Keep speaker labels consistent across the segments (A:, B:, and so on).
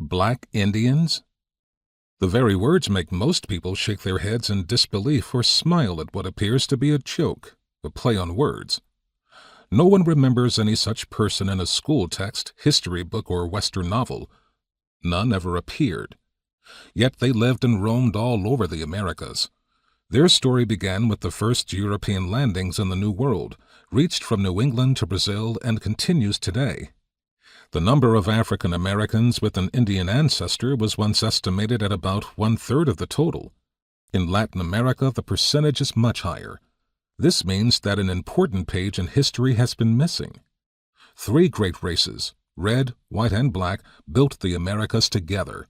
A: Black Indians? The very words make most people shake their heads in disbelief or smile at what appears to be a joke, a play on words. No one remembers any such person in a school text, history book, or Western novel. None ever appeared. Yet they lived and roamed all over the Americas. Their story began with the first European landings in the New World, reached from New England to Brazil, and continues today. The number of African Americans with an Indian ancestor was once estimated at about 1/3 of the total. In Latin America, the percentage is much higher. This means that an important page in history has been missing. 3 great races, red, white, and black, built the Americas together.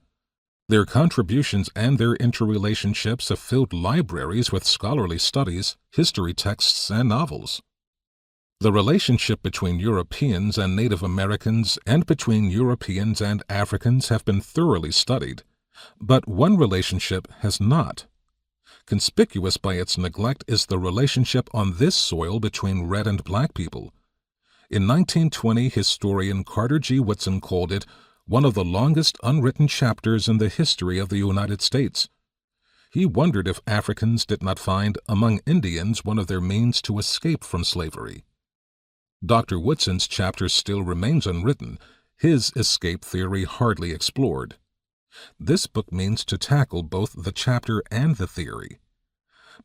A: Their contributions and their interrelationships have filled libraries with scholarly studies, history texts, and novels. The relationship between Europeans and Native Americans and between Europeans and Africans have been thoroughly studied, but one relationship has not. Conspicuous by its neglect is the relationship on this soil between red and black people. In 1920, historian Carter G. Woodson called it one of the longest unwritten chapters in the history of the United States. He wondered if Africans did not find among Indians one of their means to escape from slavery. Dr. Woodson's chapter still remains unwritten, his escape theory hardly explored. This book means to tackle both the chapter and the theory.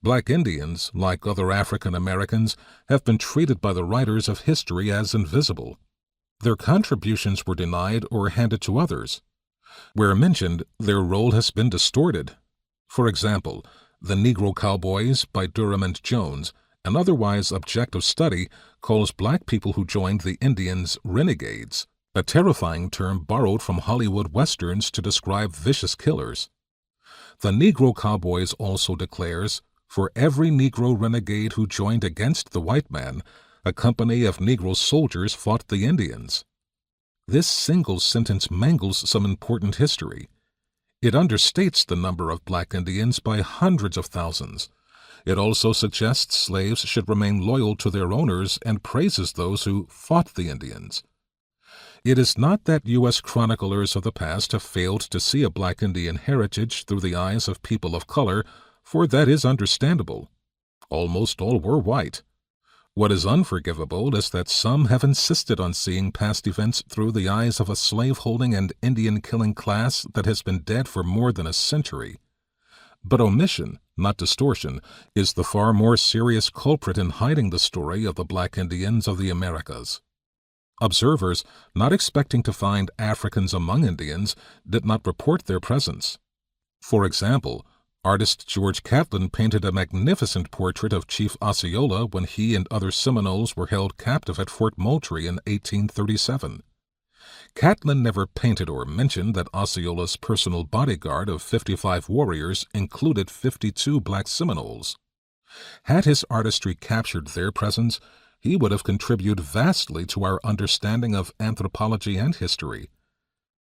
A: Black Indians, like other African Americans, have been treated by the writers of history as invisible. Their contributions were denied or handed to others. Where mentioned, their role has been distorted. For example, The Negro Cowboys by Durham and Jones, an otherwise objective study, calls black people who joined the Indians renegades, a terrifying term borrowed from Hollywood westerns to describe vicious killers. The Negro Cowboys also declares, for every Negro renegade who joined against the white man, a company of Negro soldiers fought the Indians. This single sentence mangles some important history. It understates the number of black Indians by hundreds of thousands. It also suggests slaves should remain loyal to their owners and praises those who fought the Indians. It is not that U.S. chroniclers of the past have failed to see a black Indian heritage through the eyes of people of color, for that is understandable. Almost all were white. What is unforgivable is that some have insisted on seeing past events through the eyes of a slave-holding and Indian-killing class that has been dead for more than a century. But omission, not distortion, is the far more serious culprit in hiding the story of the black Indians of the Americas. Observers, not expecting to find Africans among Indians, did not report their presence. For example, artist George Catlin painted a magnificent portrait of Chief Osceola when he and other Seminoles were held captive at Fort Moultrie in 1837. Catlin never painted or mentioned that Osceola's personal bodyguard of 55 warriors included 52 black Seminoles. Had his artistry captured their presence, he would have contributed vastly to our understanding of anthropology and history.